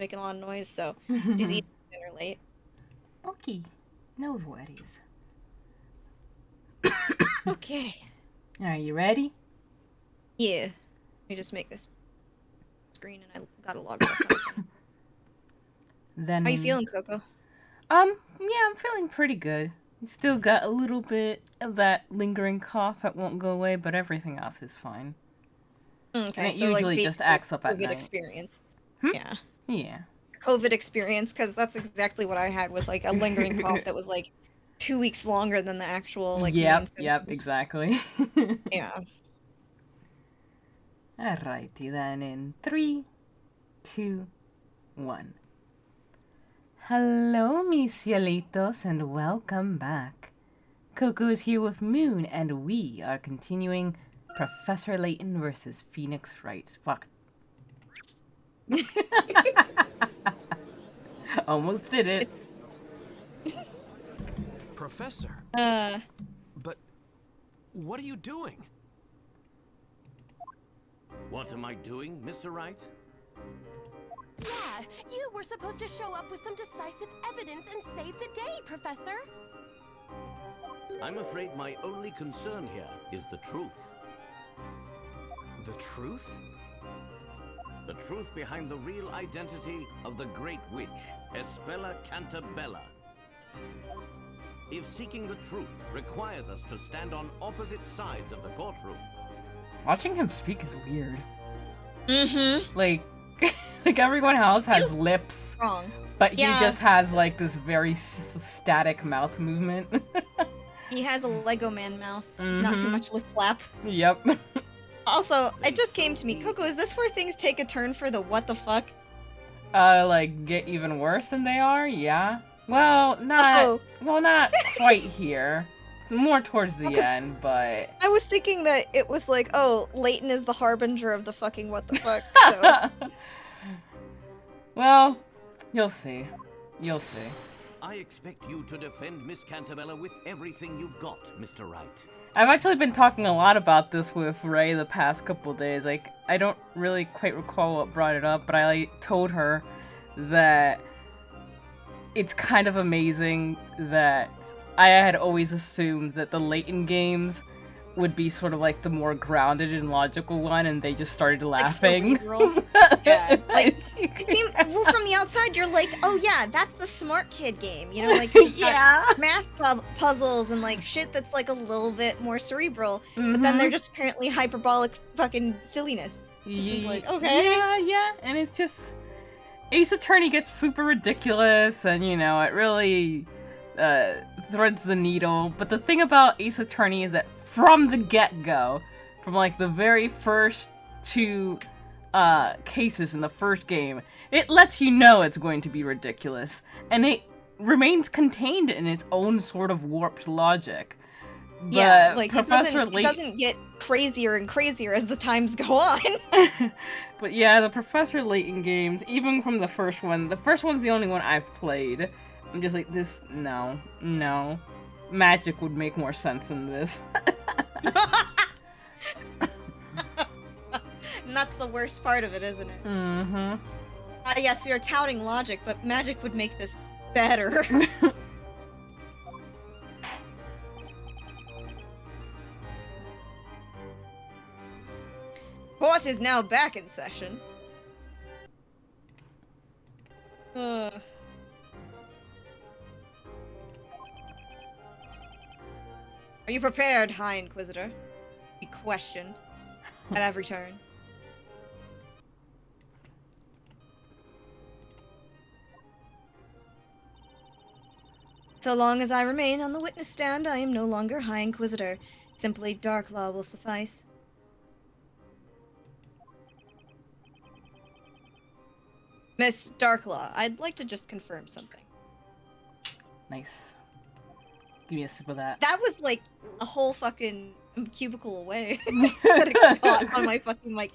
making a lot of noise, so she's eating dinner late. Okay, no worries. Okay. Are you ready? Yeah. Let me just make this screen and I gotta log off my phone. Then. How you feeling, Coco? Yeah, I'm feeling pretty good. Still got a little bit of that lingering cough that won't go away, but everything else is fine. And Okay, it so like usually just basically acts up at COVID night. experience. Hmm? Yeah. Yeah. COVID experience, because that's exactly what I had, was like a lingering cough that was like 2 weeks longer than the actual like main Yep, symptoms. exactly. Yeah. Alrighty then, in 3, 2, 1. Hello, mis cielitos, and welcome back. Coco is here with Moon, and we are continuing Professor Layton versus Phoenix Wright. Fuck. Almost did it. Professor, but what are you doing? What am I doing, Mr. Wright? Yeah, you were supposed to show up with some decisive evidence and save the day, Professor. I'm afraid my only concern here is the truth. The truth? The truth behind the real identity of the Great Witch, Espella Cantabella. If seeking the truth requires us to stand on opposite sides of the courtroom. Watching him speak is weird. Mm-hmm. Like, like everyone else has lips, Wrong. but he Yeah. just has like this very static mouth movement. He has a Lego man mouth. Not too much lip flap. Yep. Also, it just came to me, Coco, is this where things take a turn for the what the fuck? Like get even worse than they are? Yeah. Well, not quite here. More towards the end, but I was thinking that it was like, oh, Layton is the harbinger of the fucking what the fuck, so... Well, you'll see. You'll see. I expect you to defend Miss Cantabella with everything you've got, Mr. Wright. I've actually been talking a lot about this with Ray the past couple days. Like, I don't really quite recall what brought it up, but I told her that it's kind of amazing that I had always assumed that the Layton games would be sort of like the more grounded and logical one, and they just started laughing. Like yeah, like, it seemed, well, from the outside, you're like, oh yeah, that's the smart kid game, you know, like, it's got math puzzles and like shit that's like a little bit more cerebral, but then they're just apparently hyperbolic fucking silliness. Just like, okay. Yeah, and it's just... Ace Attorney gets super ridiculous, and you know, it really threads the needle. But the thing about Ace Attorney is that from the get-go, from like the very first two cases in the first game, it lets you know it's going to be ridiculous, and it remains contained in its own sort of warped logic. But yeah, like it doesn't get crazier and crazier as the times go on. But yeah, the Professor Layton games, even from the first one's the only one I've played. I'm just like, this, no. Magic would make more sense than this. And that's the worst part of it, isn't it? Mm-hmm. Yes, we are touting logic, but magic would make this better. Court is now back in session. Are you prepared, High Inquisitor? To be questioned at every turn. So long as I remain on the witness stand, I am no longer High Inquisitor. Simply Dark Law will suffice. Miss Darklaw, I'd like to just confirm something. Nice. Give me a sip of that. That was like a whole fucking cubicle away that it got on my fucking mic.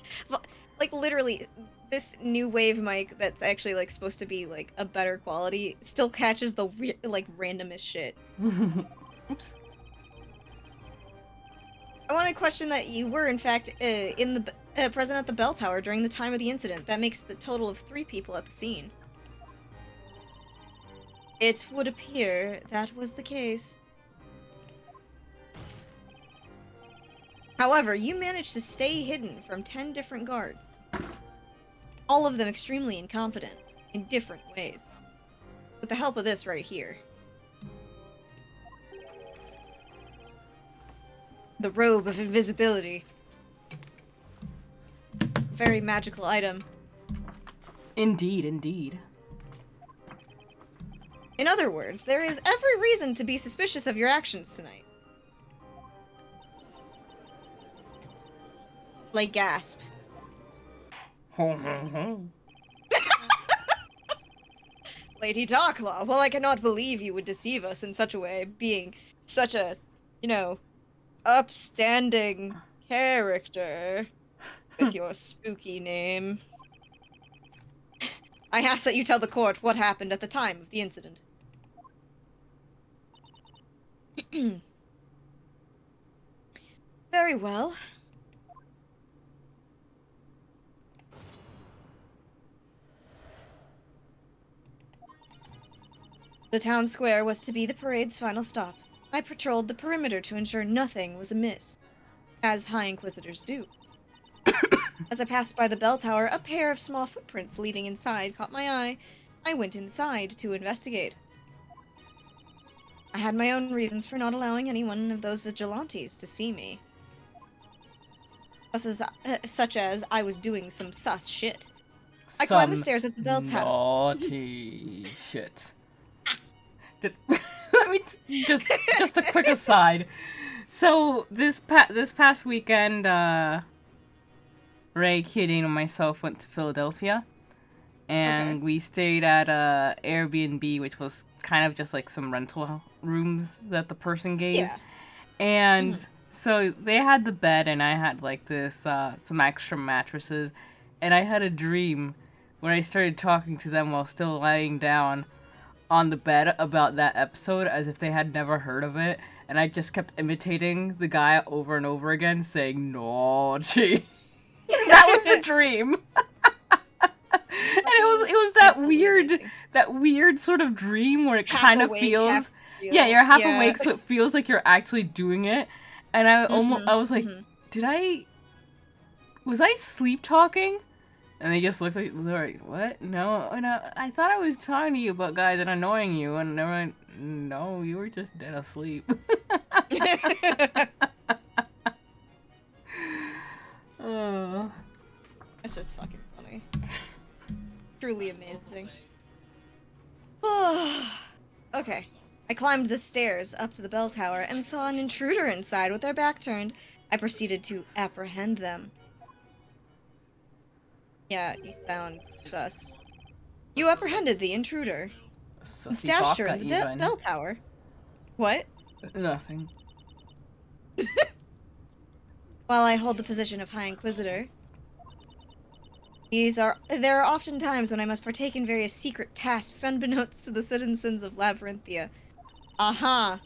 Like literally, this new wave mic that's actually like supposed to be like a better quality still catches the like randomest shit. Oops. I want to question that you were in fact in the present at the bell tower during the time of the incident. That makes the total of 3 people at the scene. It would appear that was the case. However, you managed to stay hidden from 10 different guards. All of them extremely incompetent, in different ways. With the help of this right here. The robe of invisibility. Very magical item. Indeed, indeed. In other words, there is every reason to be suspicious of your actions tonight. Like gasp. Lady Darklaw, well, I cannot believe you would deceive us in such a way, being such a, you know, upstanding character with your spooky name. I ask that you tell the court what happened at the time of the incident. Very well. The town square was to be the parade's final stop. I patrolled the perimeter to ensure nothing was amiss, as High Inquisitors do. As I passed by the bell tower, a pair of small footprints leading inside caught my eye. I went inside to investigate. I had my own reasons for not allowing any one of those vigilantes to see me. Such as I was doing some sus shit. I climbed the stairs of the bell tower. Naughty shit. Let me just a quick aside. So this past weekend, Ray, Kidding, and myself went to Philadelphia, and we stayed at a Airbnb, which was kind of just like some rental rooms that the person gave. Yeah. And so they had the bed, and I had like this some extra mattresses, and I had a dream when I started talking to them while still lying down on the bed about that episode as if they had never heard of it, and I just kept imitating the guy over and over again saying naughty. That was the dream. And it was that weird sort of dream where it Half kind of awake, feels half real. yeah, you're half Yeah. awake, so it feels like you're actually doing it. And I was like, was I sleep talking? And they just looked like, what? No, I thought I was talking to you about guys and annoying you, and they went, no, you were just dead asleep. Oh. It's just fucking funny. Truly amazing. Okay. I climbed the stairs up to the bell tower and saw an intruder inside with their back turned. I proceeded to apprehend them. Yeah, you sound sus. You apprehended the intruder. And stashed her in the bell tower. What? Nothing. While I hold the position of High Inquisitor, there are often times when I must partake in various secret tasks unbeknownst to the citizens of Labyrinthia. Aha!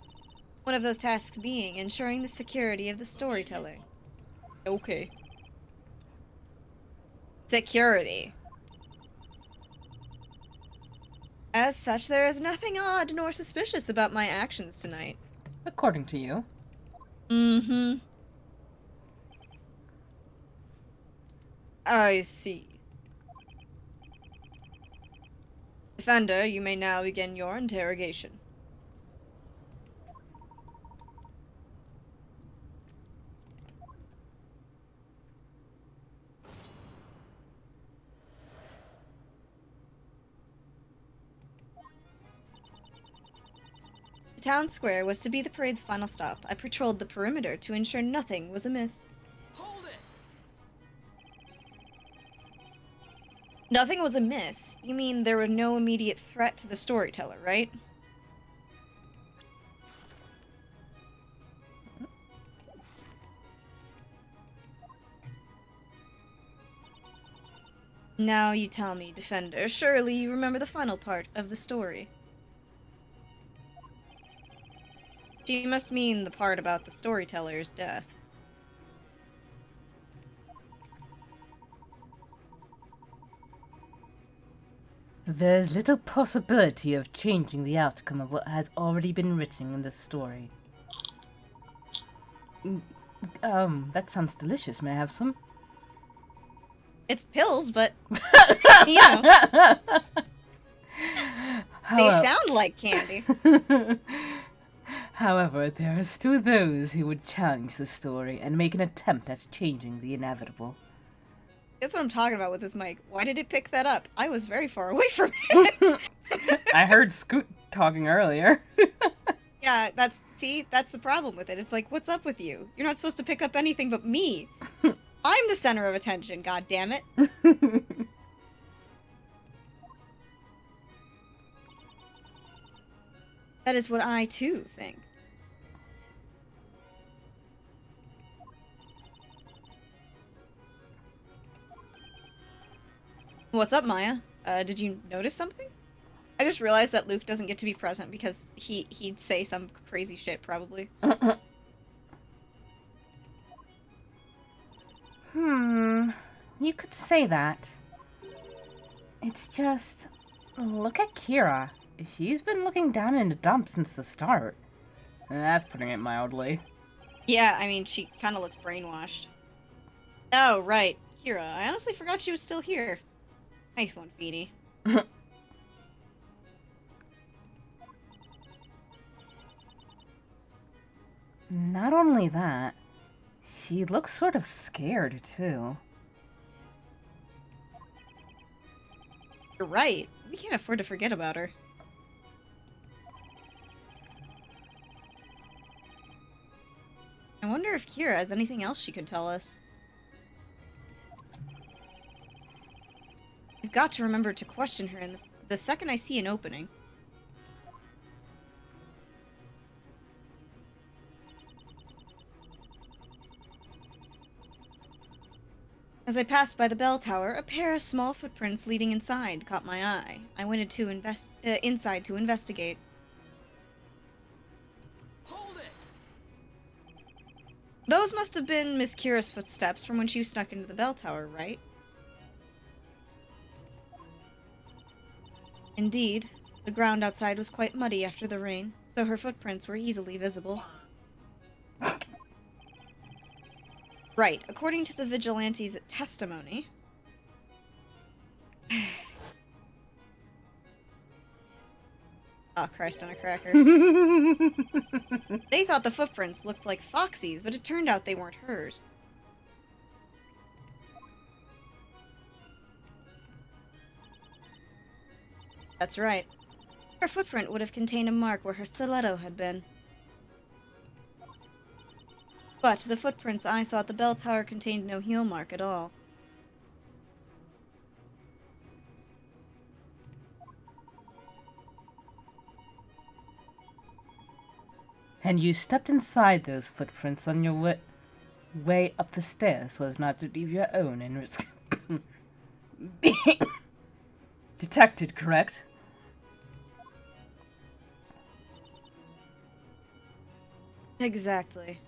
One of those tasks being ensuring the security of the storyteller. Okay. Security. As such, there is nothing odd nor suspicious about my actions tonight. According to you. Mm-hmm. I see. Defender, you may now begin your interrogation. The town square was to be the parade's final stop. I patrolled the perimeter to ensure nothing was amiss. Hold it! Nothing was amiss? You mean there was no immediate threat to the storyteller, right? Now you tell me, Defender. Surely you remember the final part of the story. She must mean the part about the storyteller's death. There's little possibility of changing the outcome of what has already been written in this story. That sounds delicious. May I have some? It's pills, but, you know. They sound like candy. However, there are still those who would challenge the story and make an attempt at changing the inevitable. That's what I'm talking about with this mic. Why did it pick that up? I was very far away from it. I heard Scoot talking earlier. Yeah, that's the problem with it. It's like, what's up with you? You're not supposed to pick up anything but me. I'm the center of attention, god damn it. That is what I too think. What's up, Maya? Did you notice something? I just realized that Luke doesn't get to be present because he'd say some crazy shit, probably. You could say that. It's just... Look at Kira. She's been looking down in the dumps since the start. That's putting it mildly. Yeah, I mean, she kind of looks brainwashed. Oh, right. Kira. I honestly forgot she was still here. Nice one, Feeny. Not only that, she looks sort of scared, too. You're right. We can't afford to forget about her. I wonder if Kira has anything else she could tell us. I've got to remember to question her in the second I see an opening. As I passed by the bell tower, a pair of small footprints leading inside caught my eye. I went inside to investigate. Hold it! Those must have been Miss Kira's footsteps from when she snuck into the bell tower, right? Indeed, the ground outside was quite muddy after the rain, so her footprints were easily visible. Right, according to the vigilante's testimony... Oh, Christ on a cracker. They thought the footprints looked like Foxy's, but it turned out they weren't hers. That's right. Her footprint would have contained a mark where her stiletto had been. But the footprints I saw at the bell tower contained no heel mark at all. And you stepped inside those footprints on your way up the stairs so as not to leave your own and risk being detected, correct? Exactly.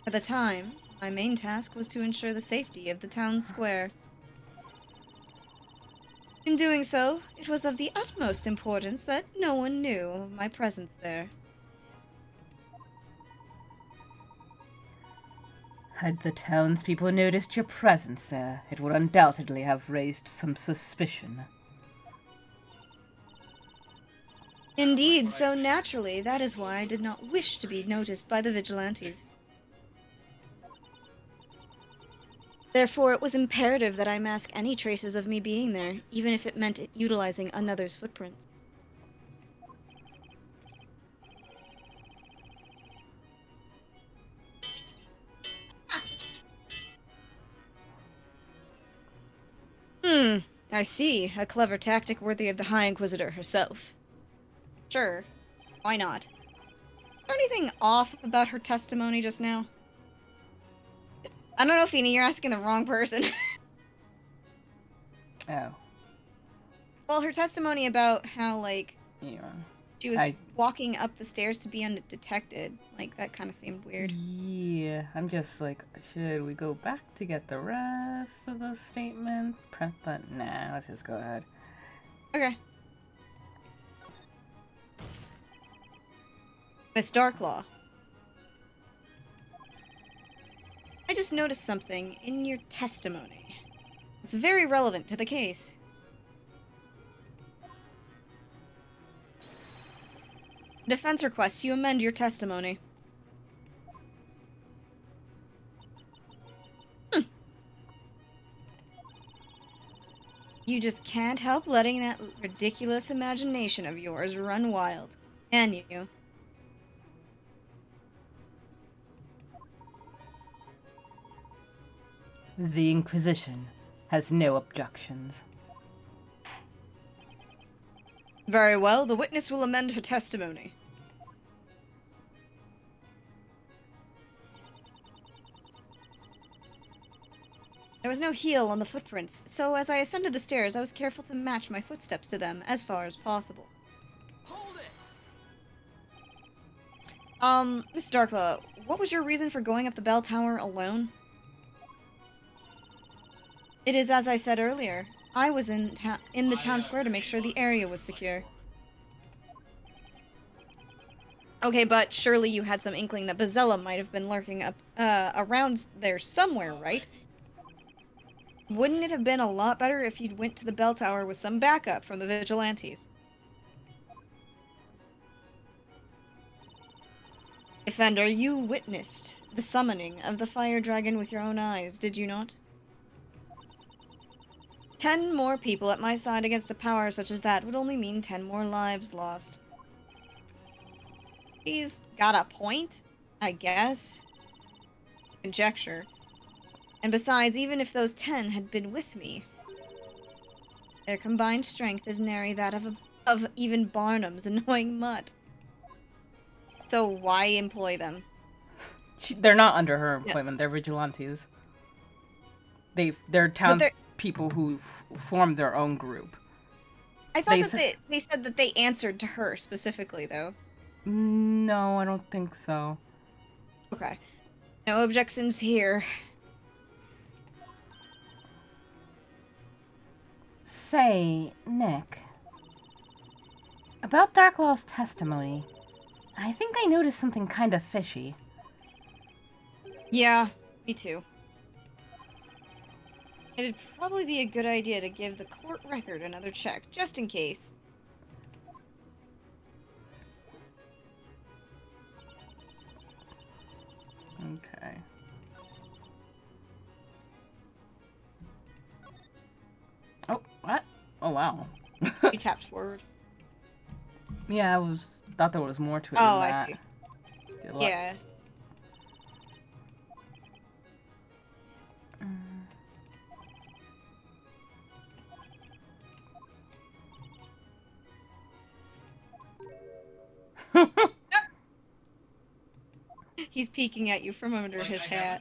At the time, my main task was to ensure the safety of the town square. In doing so, it was of the utmost importance that no one knew of my presence there. Had the townspeople noticed your presence there, it would undoubtedly have raised some suspicion. Indeed, so naturally, that is why I did not wish to be noticed by the vigilantes. Therefore, it was imperative that I mask any traces of me being there, even if it meant utilizing another's footprints. I see. A clever tactic worthy of the High Inquisitor herself. Sure. Why not? Is there anything off about her testimony just now? I don't know, Feeny, you're asking the wrong person. Oh. Well, her testimony about how, like... Yeah. She was walking up the stairs to be undetected. Like, that kind of seemed weird. Yeah, I'm just like, should we go back to get the rest of the statement? But nah, let's just go ahead. Okay. Miss Darklaw. I just noticed something in your testimony. It's very relevant to the case. Defense requests you amend your testimony. You just can't help letting that ridiculous imagination of yours run wild, can you? The Inquisition has no objections. Very well, the witness will amend her testimony. There was no heel on the footprints, so as I ascended the stairs, I was careful to match my footsteps to them as far as possible. Hold it! Miss Darklaw, what was your reason for going up the bell tower alone? It is as I said earlier. I was in the town square to make sure the area was secure. Okay, but surely you had some inkling that Bazella might have been lurking up, around there somewhere, right? Wouldn't it have been a lot better if you'd went to the bell tower with some backup from the vigilantes? Defender, you witnessed the summoning of the fire dragon with your own eyes, did you not? 10 more people at my side against a power such as that would only mean 10 more lives lost. He's got a point, I guess. Conjecture. And besides, even if those 10 had been with me, their combined strength is nary that of even Barnum's annoying mutt. So why employ them? They're not under her employment. They're vigilantes. They're townspeople who formed their own group. I thought they said that they answered to her specifically, though. No, I don't think so. Okay. No objections here. Say, Nick. About Darklaw's testimony, I think I noticed something kind of fishy. Yeah, me too. It'd probably be a good idea to give the court record another check, just in case. Okay. Oh, what? Oh, wow. You tapped forward. Yeah, thought there was more to it Oh, than that. I see. Yeah. He's peeking at you from under his hat.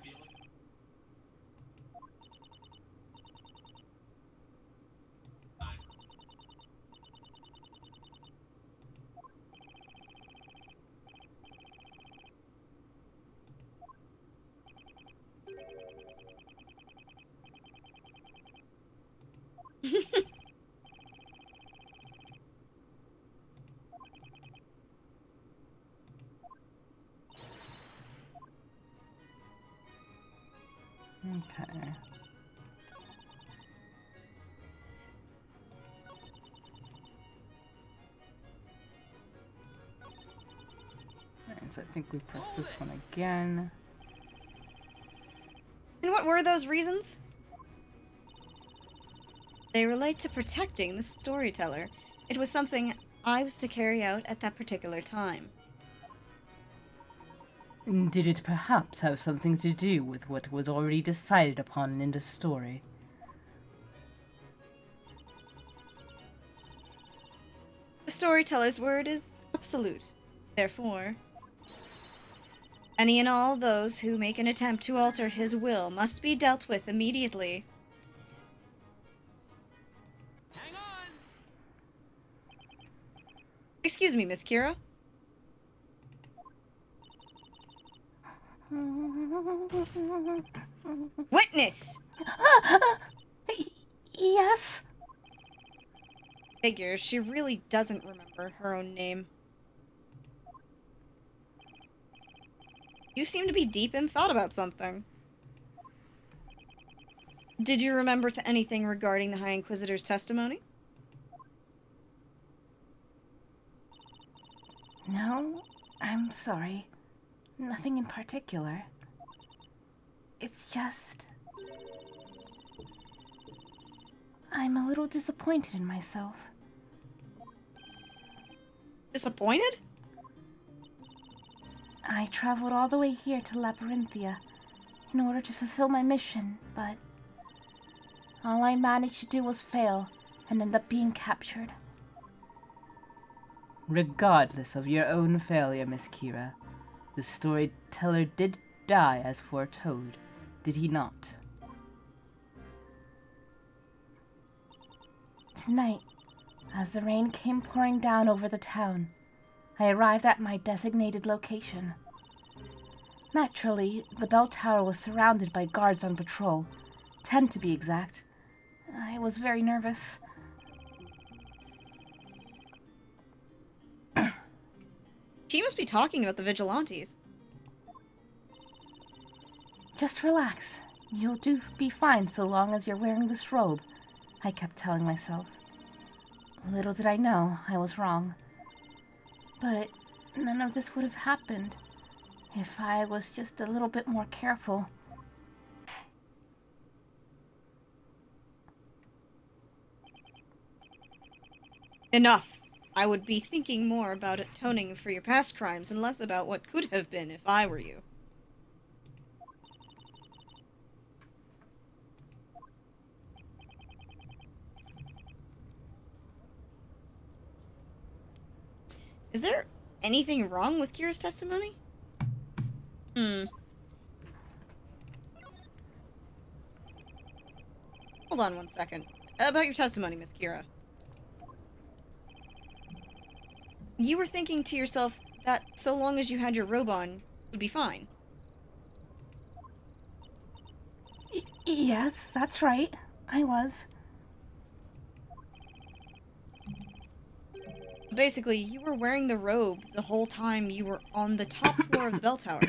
Okay. Alright, so I think we press this one again. And what were those reasons? They relate to protecting the storyteller. It was something I was to carry out at that particular time. Did it perhaps have something to do with what was already decided upon in the story? The storyteller's word is absolute. Therefore, any and all those who make an attempt to alter his will must be dealt with immediately. Hang on! Excuse me, Miss Kira. Witness! Yes? Figures, she really doesn't remember her own name. You seem to be deep in thought about something. Did you remember anything regarding the High Inquisitor's testimony? No, I'm sorry. Nothing in particular. It's just... I'm a little disappointed in myself. Disappointed? I traveled all the way here to Labyrinthia in order to fulfill my mission, but all I managed to do was fail and end up being captured. Regardless of your own failure, Miss Kira, the storyteller did die as foretold, did he not? Tonight, as the rain came pouring down over the town, I arrived at my designated location. Naturally, the bell tower was surrounded by guards on patrol, 10 to be exact. I was very nervous. She must be talking about the vigilantes. Just relax. You'll be fine so long as you're wearing this robe, I kept telling myself. Little did I know I was wrong. But none of this would have happened if I was just a little bit more careful. Enough. I would be thinking more about atoning for your past crimes and less about what could have been if I were you. Is there anything wrong with Kira's testimony? Hold on one second. About your testimony, Miss Kira. You were thinking to yourself that so long as you had your robe on, you'd be fine. Yes, that's right. I was. Basically, you were wearing the robe the whole time you were on the top floor of the bell tower.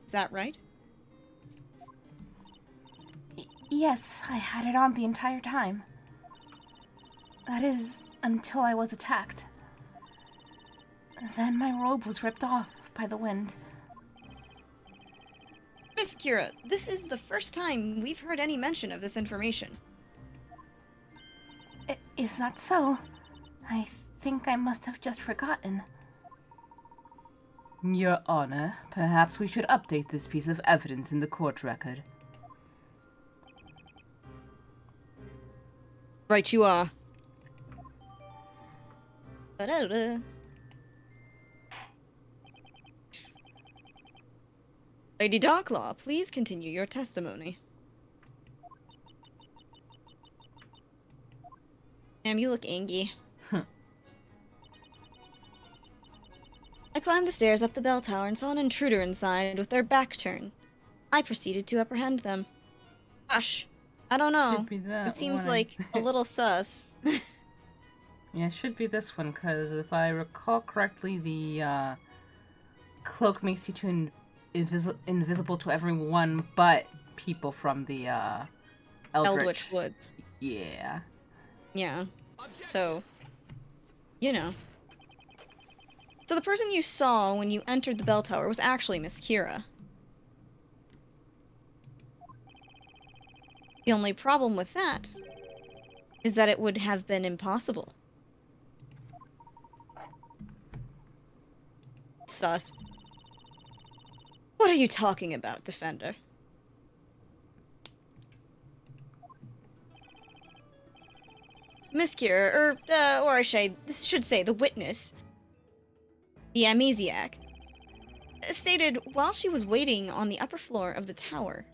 Is that right? Yes, I had it on the entire time. That is, until I was attacked. Then my robe was ripped off by the wind. Miss Kira, this is the first time we've heard any mention of this information. Is that so? I think I must have just forgotten. Your Honor, perhaps we should update this piece of evidence in the court record. Right you are. Ba-da-da. Lady Darklaw, please continue your testimony. Ma'am, you look angry. I climbed the stairs up the bell tower and saw an intruder inside with their back turned. I proceeded to apprehend them. Gosh, I don't know. Should be that It seems one. like a little sus. Yeah, it should be this one, because if I recall correctly, the cloak makes you invisible to everyone but people from the Eldritch Woods. Yeah. Yeah. So, you know. So the person you saw when you entered the bell tower was actually Miss Kira. The only problem with that is that it would have been impossible. Sus. What are you talking about, Defender? Miss Kira, or I should say the witness, the amnesiac, stated while she was waiting on the upper floor of the tower,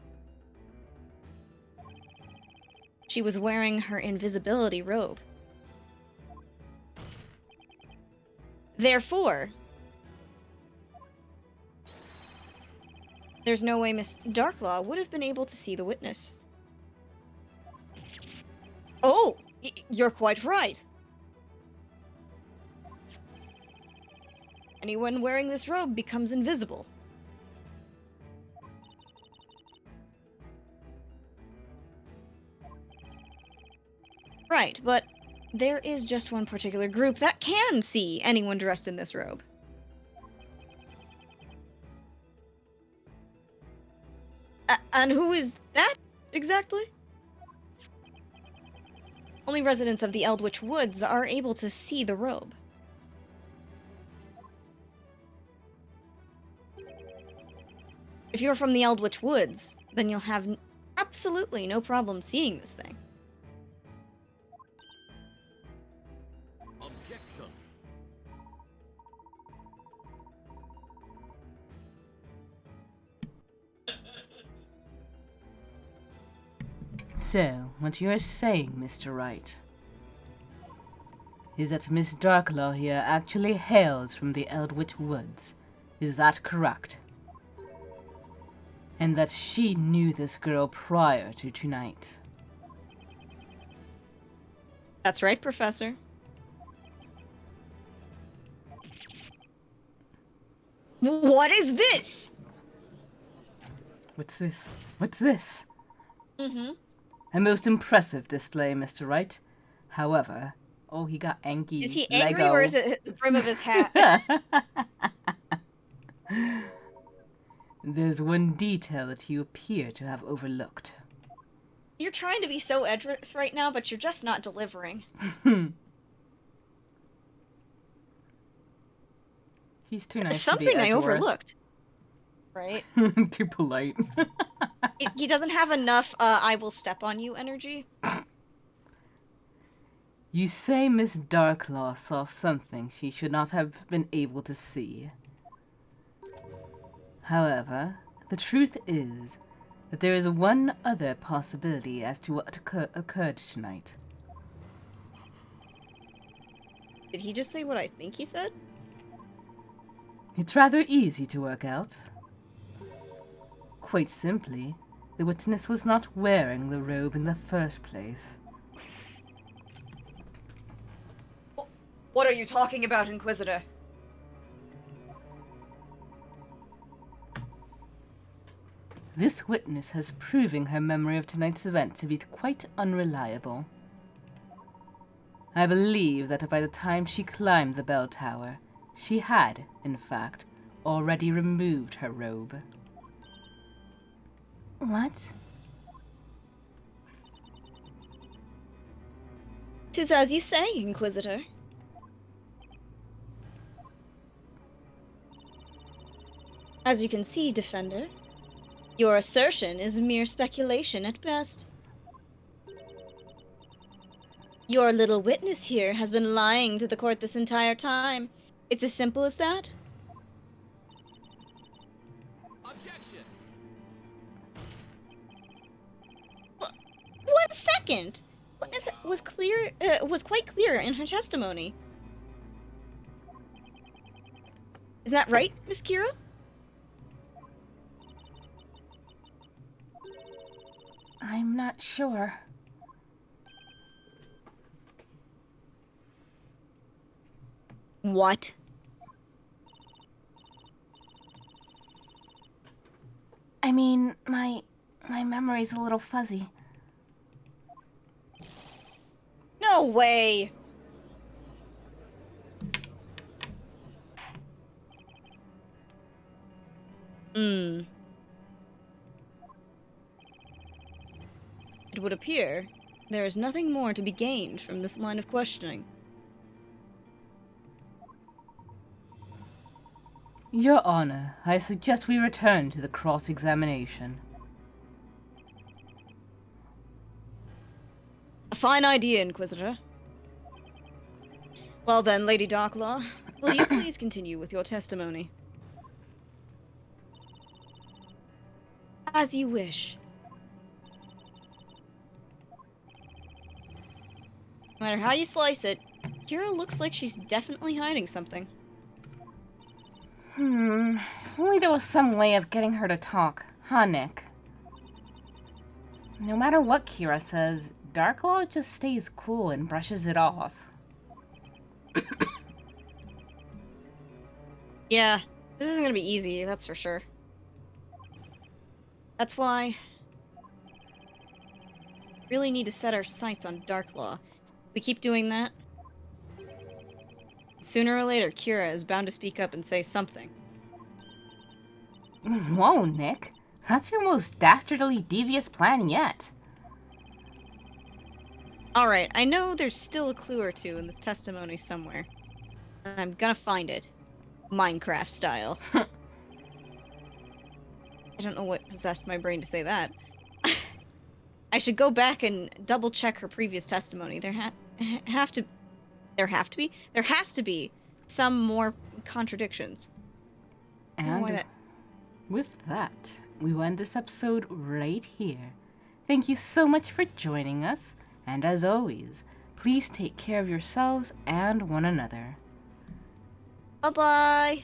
she was wearing her invisibility robe. Therefore, there's no way Miss Darklaw would have been able to see the witness. Oh, you're quite right. Anyone wearing this robe becomes invisible. Right, but there is just one particular group that can see anyone dressed in this robe. And who is that, exactly? Only residents of the Eldritch Woods are able to see the robe. If you're from the Eldritch Woods, then you'll have absolutely no problem seeing this thing. Objection. So, what you're saying, Mr. Wright, is that Miss Darklaw here actually hails from the Eldritch Woods. Is that correct? And that she knew this girl prior to tonight. That's right, Professor. What is this? What's this? What's this? Mm-hmm. A most impressive display, Mr. Wright. However, oh, he got angry. Is he angry Lego. or is it the brim of his hat? There's one detail that you appear to have overlooked. You're trying to be so Edgeworth right now, but you're just not delivering. He's too nice Something to be I Edgeworth. overlooked. Right? Too polite. He doesn't have enough I will step on you energy. You say Miss Darklaw saw something she should not have been able to see. However, the truth is that there is one other possibility as to what occurred tonight. Did he just say what I think he said? It's rather easy to work out. Quite simply, the witness was not wearing the robe in the first place. What are you talking about, Inquisitor? This witness has proving her memory of tonight's event to be quite unreliable. I believe that by the time she climbed the bell tower, she had, in fact, already removed her robe. What? 'Tis as you say, Inquisitor. As you can see, Defender, your assertion is mere speculation at best. Your little witness here has been lying to the court this entire time. It's as simple as that. Objection. 1 second! Witness was quite clear in her testimony. Isn't that right, Miss Kira? I'm not sure. What? I mean, my memory's a little fuzzy. No way! It would appear there is nothing more to be gained from this line of questioning. Your Honor, I suggest we return to the cross-examination. A fine idea, Inquisitor. Well then, Lady Darklaw, will you please continue with your testimony? As you wish. No matter how you slice it, Kira looks like she's definitely hiding something. If only there was some way of getting her to talk, huh, Nick? No matter what Kira says, Darklaw just stays cool and brushes it off. Yeah, this isn't gonna be easy, that's for sure. That's why we really need to set our sights on Darklaw. We keep doing that, sooner or later, Kira is bound to speak up and say something. Whoa, Nick. That's your most dastardly devious plan yet. Alright, I know there's still a clue or two in this testimony somewhere. And I'm gonna find it. Minecraft style. I don't know what possessed my brain to say that. I should go back and double check her previous testimony. There has to be some more contradictions. And with that, we will end this episode right here. Thank you so much for joining us, and as always, please take care of yourselves and one another. Bye-bye!